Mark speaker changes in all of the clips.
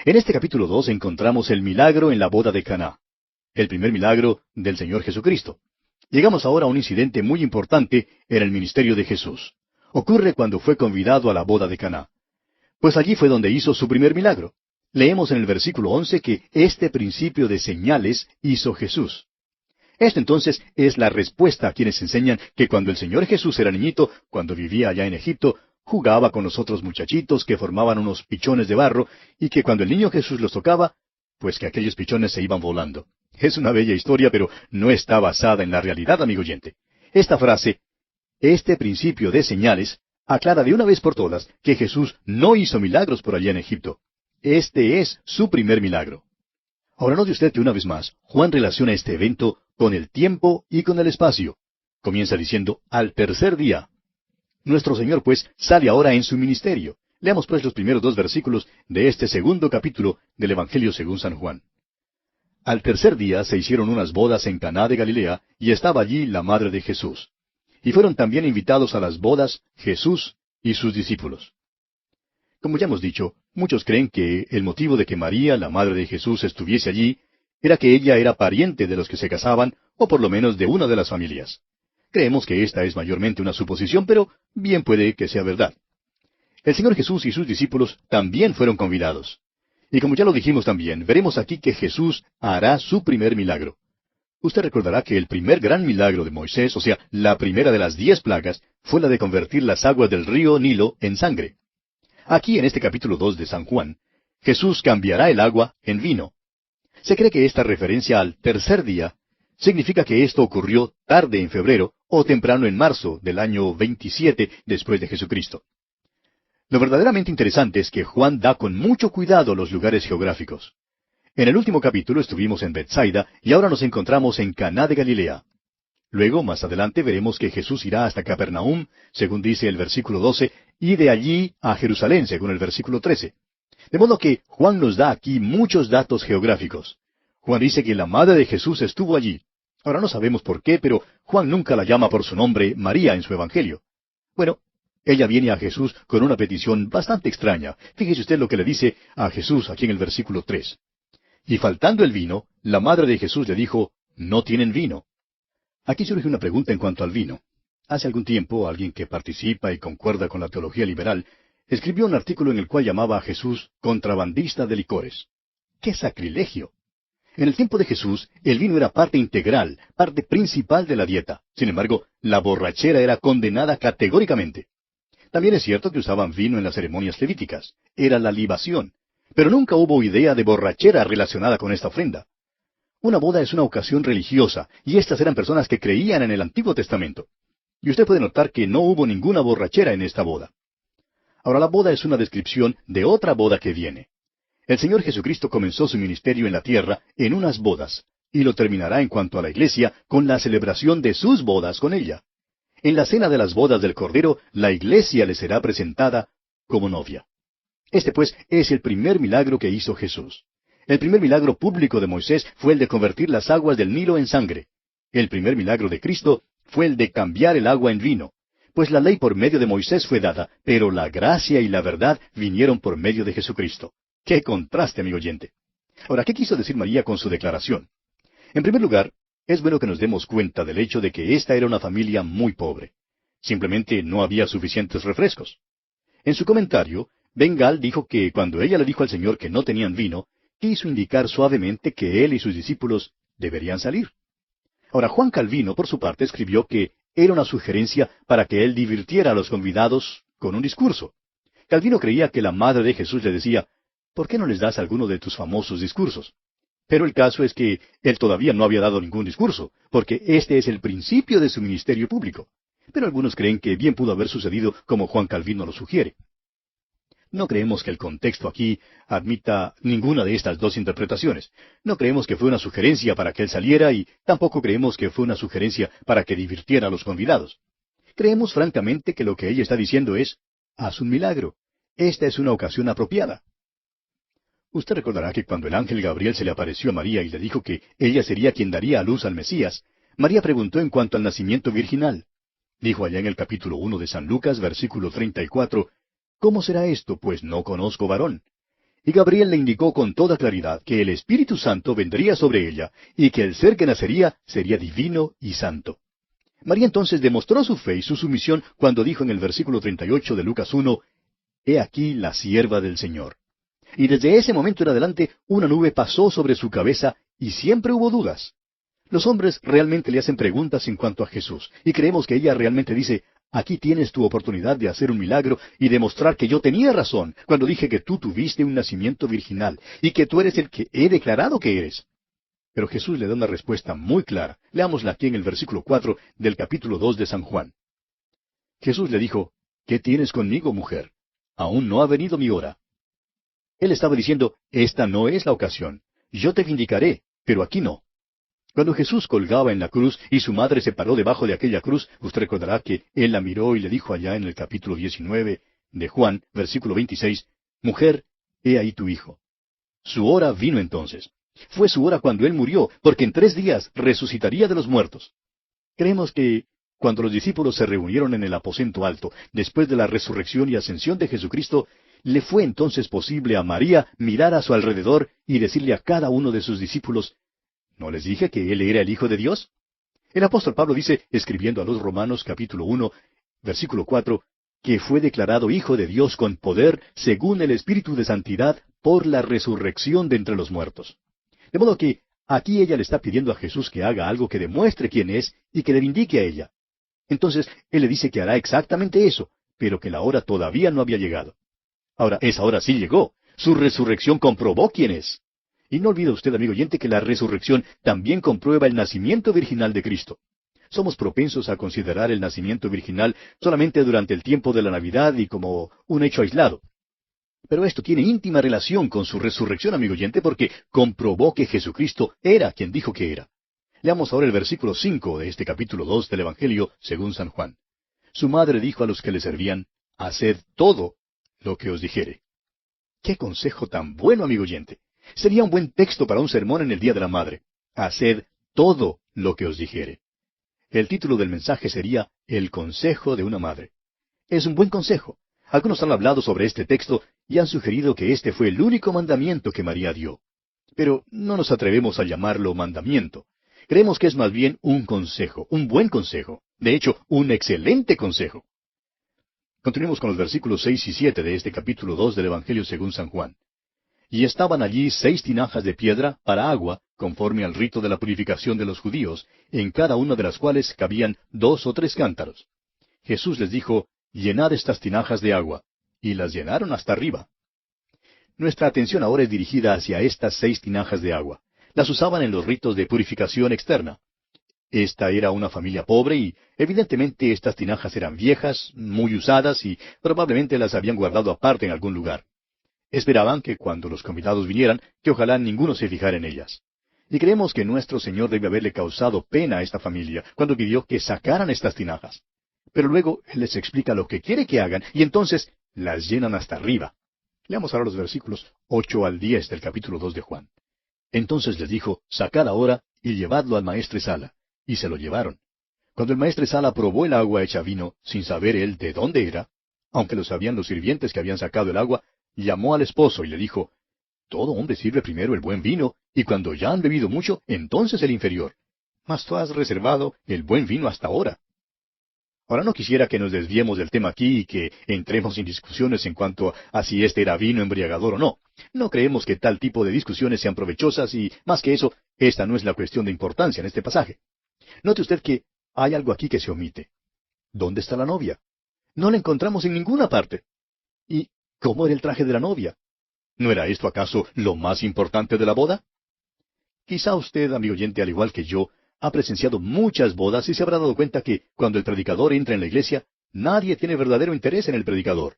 Speaker 1: En este capítulo 2 encontramos el milagro en la boda de Caná, el primer milagro del Señor Jesucristo. Llegamos ahora a un incidente muy importante en el ministerio de Jesús. Ocurre cuando fue convidado a la boda de Caná. Pues allí fue donde hizo su primer milagro. Leemos en el versículo 11 que este principio de señales hizo Jesús. Esto entonces es la respuesta a quienes enseñan que cuando el Señor Jesús era niñito, cuando vivía allá en Egipto, jugaba con los otros muchachitos que formaban unos pichones de barro, y que cuando el niño Jesús los tocaba, pues que aquellos pichones se iban volando. Es una bella historia, pero no está basada en la realidad, amigo oyente. Esta frase, este principio de señales, aclara de una vez por todas que Jesús no hizo milagros por allá en Egipto. Este es su primer milagro. Ahora note usted que una vez más, Juan relaciona este evento con el tiempo y con el espacio. Comienza diciendo, al tercer día. Nuestro Señor, pues, sale ahora en su ministerio. Leamos, pues, los primeros 2 versículos de este segundo capítulo del Evangelio según San Juan. Al tercer día se hicieron unas bodas en Caná de Galilea, y estaba allí la madre de Jesús. Y fueron también invitados a las bodas Jesús y sus discípulos. Como ya hemos dicho, muchos creen que el motivo de que María, la madre de Jesús, estuviese allí, era que ella era pariente de los que se casaban, o por lo menos de una de las familias. Creemos que esta es mayormente una suposición, pero bien puede que sea verdad. El Señor Jesús y sus discípulos también fueron convidados. Y como ya lo dijimos también, veremos aquí que Jesús hará su primer milagro. Usted recordará que el primer gran milagro de Moisés, o sea, la primera de las 10 plagas, fue la de convertir las aguas del río Nilo en sangre. Aquí en este capítulo 2 de San Juan, Jesús cambiará el agua en vino. Se cree que esta referencia al tercer día significa que esto ocurrió tarde en febrero o temprano en marzo del año 27 después de Jesucristo. Lo verdaderamente interesante es que Juan da con mucho cuidado los lugares geográficos. En el último capítulo estuvimos en Bethsaida y ahora nos encontramos en Caná de Galilea. Luego, más adelante, veremos que Jesús irá hasta Capernaum, según dice el versículo 12, y de allí a Jerusalén, según el versículo 13. De modo que Juan nos da aquí muchos datos geográficos. Juan dice que la madre de Jesús estuvo allí. Ahora no sabemos por qué, pero Juan nunca la llama por su nombre María en su Evangelio. Bueno, ella viene a Jesús con una petición bastante extraña. Fíjese usted lo que le dice a Jesús aquí en el versículo 3. Y faltando el vino, la madre de Jesús le dijo, no tienen vino. Aquí surge una pregunta en cuanto al vino. Hace algún tiempo, alguien que participa y concuerda con la teología liberal, escribió un artículo en el cual llamaba a Jesús contrabandista de licores. ¡Qué sacrilegio! En el tiempo de Jesús, el vino era parte integral, parte principal de la dieta. Sin embargo, la borrachera era condenada categóricamente. También es cierto que usaban vino en las ceremonias levíticas. Era la libación. Pero nunca hubo idea de borrachera relacionada con esta ofrenda. Una boda es una ocasión religiosa, y estas eran personas que creían en el Antiguo Testamento. Y usted puede notar que no hubo ninguna borrachera en esta boda. Ahora, la boda es una descripción de otra boda que viene. El Señor Jesucristo comenzó su ministerio en la tierra en unas bodas, y lo terminará en cuanto a la iglesia con la celebración de sus bodas con ella. En la cena de las bodas del Cordero, la iglesia le será presentada como novia. Este, pues, es el primer milagro que hizo Jesús. El primer milagro público de Moisés fue el de convertir las aguas del Nilo en sangre. El primer milagro de Cristo fue el de cambiar el agua en vino. Pues la ley por medio de Moisés fue dada, pero la gracia y la verdad vinieron por medio de Jesucristo. ¡Qué contraste, amigo oyente! Ahora, ¿qué quiso decir María con su declaración? En primer lugar, es bueno que nos demos cuenta del hecho de que esta era una familia muy pobre. Simplemente no había suficientes refrescos. En su comentario, Ben Gal dijo que cuando ella le dijo al Señor que no tenían vino, quiso indicar suavemente que él y sus discípulos deberían salir. Ahora, Juan Calvino, por su parte, escribió que era una sugerencia para que él divirtiera a los convidados con un discurso. Calvino creía que la madre de Jesús le decía, ¿por qué no les das alguno de tus famosos discursos? Pero el caso es que él todavía no había dado ningún discurso, porque este es el principio de su ministerio público. Pero algunos creen que bien pudo haber sucedido como Juan Calvino lo sugiere. No creemos que el contexto aquí admita ninguna de estas dos interpretaciones. No creemos que fue una sugerencia para que él saliera y tampoco creemos que fue una sugerencia para que divirtiera a los convidados. Creemos francamente que lo que ella está diciendo es, haz un milagro. Esta es una ocasión apropiada. Usted recordará que cuando el ángel Gabriel se le apareció a María y le dijo que ella sería quien daría a luz al Mesías, María preguntó en cuanto al nacimiento virginal. Dijo allá en el capítulo 1 de San Lucas, versículo 34, ¿cómo será esto, pues no conozco varón? Y Gabriel le indicó con toda claridad que el Espíritu Santo vendría sobre ella, y que el ser que nacería sería divino y santo. María entonces demostró su fe y su sumisión cuando dijo en el versículo 38 de Lucas 1, «He aquí la sierva del Señor». Y desde ese momento en adelante una nube pasó sobre su cabeza y siempre hubo dudas. Los hombres realmente le hacen preguntas en cuanto a Jesús, y creemos que ella realmente dice, «Aquí tienes tu oportunidad de hacer un milagro y demostrar que yo tenía razón cuando dije que tú tuviste un nacimiento virginal y que tú eres el que he declarado que eres». Pero Jesús le da una respuesta muy clara. Leámosla aquí en el versículo 4 del capítulo 2 de San Juan. Jesús le dijo, «¿Qué tienes conmigo, mujer? Aún no ha venido mi hora». Él estaba diciendo, esta no es la ocasión. Yo te vindicaré, pero aquí no. Cuando Jesús colgaba en la cruz y su madre se paró debajo de aquella cruz, usted recordará que él la miró y le dijo allá en el capítulo 19 de Juan, versículo 26, «Mujer, he ahí tu hijo». Su hora vino entonces. Fue su hora cuando él murió, porque en 3 días resucitaría de los muertos. Creemos que cuando los discípulos se reunieron en el aposento alto, después de la resurrección y ascensión de Jesucristo, le fue entonces posible a María mirar a su alrededor y decirle a cada uno de sus discípulos, ¿no les dije que él era el Hijo de Dios? El apóstol Pablo dice, escribiendo a los Romanos capítulo 1, versículo 4, que fue declarado Hijo de Dios con poder, según el Espíritu de Santidad, por la resurrección de entre los muertos. De modo que aquí ella le está pidiendo a Jesús que haga algo que demuestre quién es y que le indique a ella. Entonces, él le dice que hará exactamente eso, pero que la hora todavía no había llegado. Ahora, esa hora sí llegó. Su resurrección comprobó quién es. Y no olvide usted, amigo oyente, que la resurrección también comprueba el nacimiento virginal de Cristo. Somos propensos a considerar el nacimiento virginal solamente durante el tiempo de la Navidad y como un hecho aislado. Pero esto tiene íntima relación con su resurrección, amigo oyente, porque comprobó que Jesucristo era quien dijo que era. Leamos ahora el versículo 5 de este capítulo 2 del Evangelio según San Juan. Su madre dijo a los que le servían, «Haced todo lo que os dijere». ¡Qué consejo tan bueno, amigo oyente! Sería un buen texto para un sermón en el Día de la Madre. «Haced todo lo que os dijere». El título del mensaje sería «El consejo de una madre». Es un buen consejo. Algunos han hablado sobre este texto y han sugerido que este fue el único mandamiento que María dio. Pero no nos atrevemos a llamarlo mandamiento. Creemos que es más bien un consejo, un buen consejo. De hecho, un excelente consejo. Continuemos con los versículos 6 y 7 de este capítulo 2 del Evangelio según San Juan. Y estaban allí 6 tinajas de piedra para agua, conforme al rito de la purificación de los judíos, en cada una de las cuales cabían 2 o 3 cántaros. Jesús les dijo, «Llenad estas tinajas de agua». Y las llenaron hasta arriba. Nuestra atención ahora es dirigida hacia estas 6 tinajas de agua. Las usaban en los ritos de purificación externa. Esta era una familia pobre y, evidentemente, estas tinajas eran viejas, muy usadas y probablemente las habían guardado aparte en algún lugar. Esperaban que cuando los convidados vinieran, que ojalá ninguno se fijara en ellas. Y creemos que nuestro Señor debe haberle causado pena a esta familia cuando pidió que sacaran estas tinajas. Pero luego Él les explica lo que quiere que hagan y entonces las llenan hasta arriba. Leamos ahora los versículos 8 al 10 del capítulo 2 de Juan. Entonces les dijo, «Sacad ahora y llevadlo al maestresala». Y se lo llevaron. Cuando el maestresala probó el agua hecha vino, sin saber él de dónde era, aunque lo sabían los sirvientes que habían sacado el agua, llamó al esposo y le dijo, «Todo hombre sirve primero el buen vino, y cuando ya han bebido mucho, entonces el inferior. Mas tú has reservado el buen vino hasta ahora». Ahora no quisiera que nos desviemos del tema aquí y que entremos en discusiones en cuanto a si este era vino embriagador o no. No creemos que tal tipo de discusiones sean provechosas y, más que eso, esta no es la cuestión de importancia en este pasaje. Note usted que hay algo aquí que se omite. ¿Dónde está la novia? No la encontramos en ninguna parte. ¿Y cómo era el traje de la novia? ¿No era esto acaso lo más importante de la boda? Quizá usted, amigo oyente, al igual que yo, ha presenciado muchas bodas y se habrá dado cuenta que cuando el predicador entra en la iglesia, nadie tiene verdadero interés en el predicador.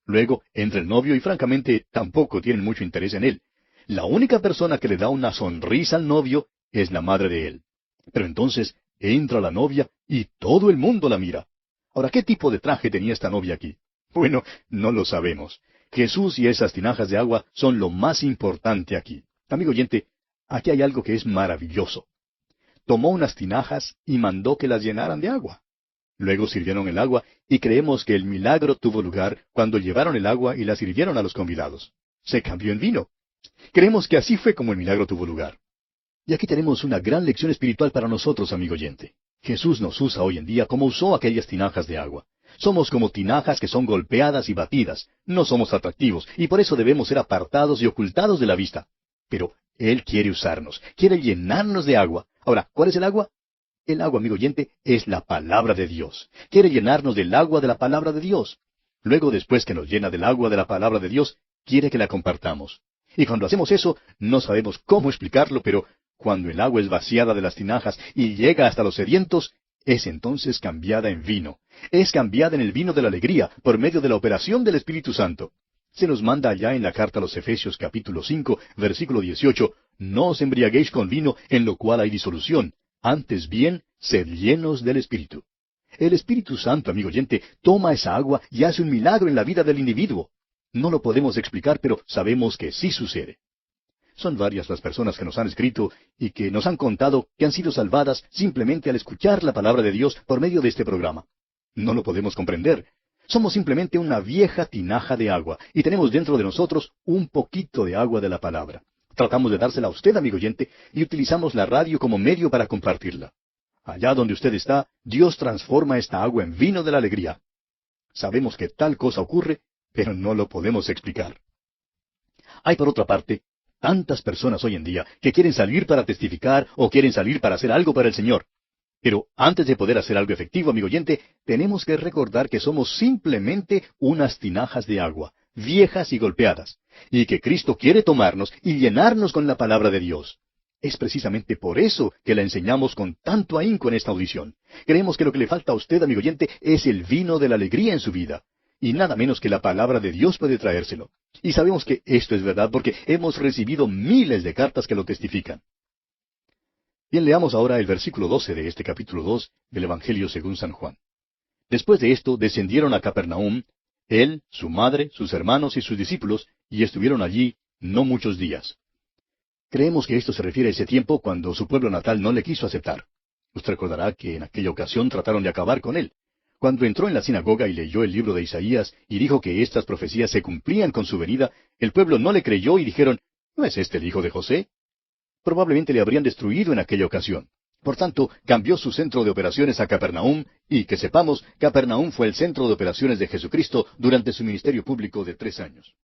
Speaker 1: Luego entra el novio y francamente tampoco tienen mucho interés en él. La única persona que le da una sonrisa al novio es la madre de él. Pero entonces entra la novia y todo el mundo la mira. Ahora, ¿qué tipo de traje tenía esta novia aquí? Bueno, no lo sabemos. Jesús y esas tinajas de agua son lo más importante aquí. Amigo oyente, aquí hay algo que es maravilloso. Tomó unas tinajas y mandó que las llenaran de agua. Luego sirvieron el agua y creemos que el milagro tuvo lugar cuando llevaron el agua y la sirvieron a los convidados. se cambió en vino. Creemos que así fue como el milagro tuvo lugar. Y aquí tenemos una gran lección espiritual para nosotros, amigo oyente. Jesús nos usa hoy en día como usó aquellas tinajas de agua. Somos como tinajas que son golpeadas y batidas. No somos atractivos, y por eso debemos ser apartados y ocultados de la vista. Pero Él quiere usarnos, quiere llenarnos de agua. Ahora, ¿cuál es el agua? El agua, amigo oyente, es la palabra de Dios. Quiere llenarnos del agua de la palabra de Dios. Luego, después que nos llena del agua de la palabra de Dios, quiere que la compartamos. Y cuando hacemos eso, no sabemos cómo explicarlo, pero cuando el agua es vaciada de las tinajas y llega hasta los sedientos, es entonces cambiada en vino. Es cambiada en el vino de la alegría por medio de la operación del Espíritu Santo. Se nos manda allá en la carta a los Efesios capítulo 5, versículo 18, no os embriaguéis con vino en lo cual hay disolución, antes bien, sed llenos del Espíritu. El Espíritu Santo, amigo oyente, toma esa agua y hace un milagro en la vida del individuo. No lo podemos explicar, pero sabemos que sí sucede. Son varias las personas que nos han escrito y que nos han contado que han sido salvadas simplemente al escuchar la palabra de Dios por medio de este programa. No lo podemos comprender. Somos simplemente una vieja tinaja de agua y tenemos dentro de nosotros un poquito de agua de la palabra. Tratamos de dársela a usted, amigo oyente, y utilizamos la radio como medio para compartirla. Allá donde usted está, Dios transforma esta agua en vino de la alegría. Sabemos que tal cosa ocurre, pero no lo podemos explicar. Hay, por otra parte, tantas personas hoy en día que quieren salir para testificar o quieren salir para hacer algo para el Señor. Pero antes de poder hacer algo efectivo, amigo oyente, tenemos que recordar que somos simplemente unas tinajas de agua, viejas y golpeadas, y que Cristo quiere tomarnos y llenarnos con la palabra de Dios. Es precisamente por eso que la enseñamos con tanto ahínco en esta audición. Creemos que lo que le falta a usted, amigo oyente, es el vino de la alegría en su vida. Y nada menos que la palabra de Dios puede traérselo. Y sabemos que esto es verdad porque hemos recibido miles de cartas que lo testifican. Bien, leamos ahora el versículo 12 de este capítulo 2 del Evangelio según San Juan. Después de esto descendieron a Capernaum, él, su madre, sus hermanos y sus discípulos, y estuvieron allí no muchos días. Creemos que esto se refiere a ese tiempo cuando su pueblo natal no le quiso aceptar. Usted recordará que en aquella ocasión trataron de acabar con él. Cuando entró en la sinagoga y leyó el libro de Isaías y dijo que estas profecías se cumplían con su venida, el pueblo no le creyó y dijeron, ¿no es este el hijo de José? Probablemente le habrían destruido en aquella ocasión. Por tanto, cambió su centro de operaciones a Capernaum, y que sepamos, Capernaum fue el centro de operaciones de Jesucristo durante su ministerio público de 3 años.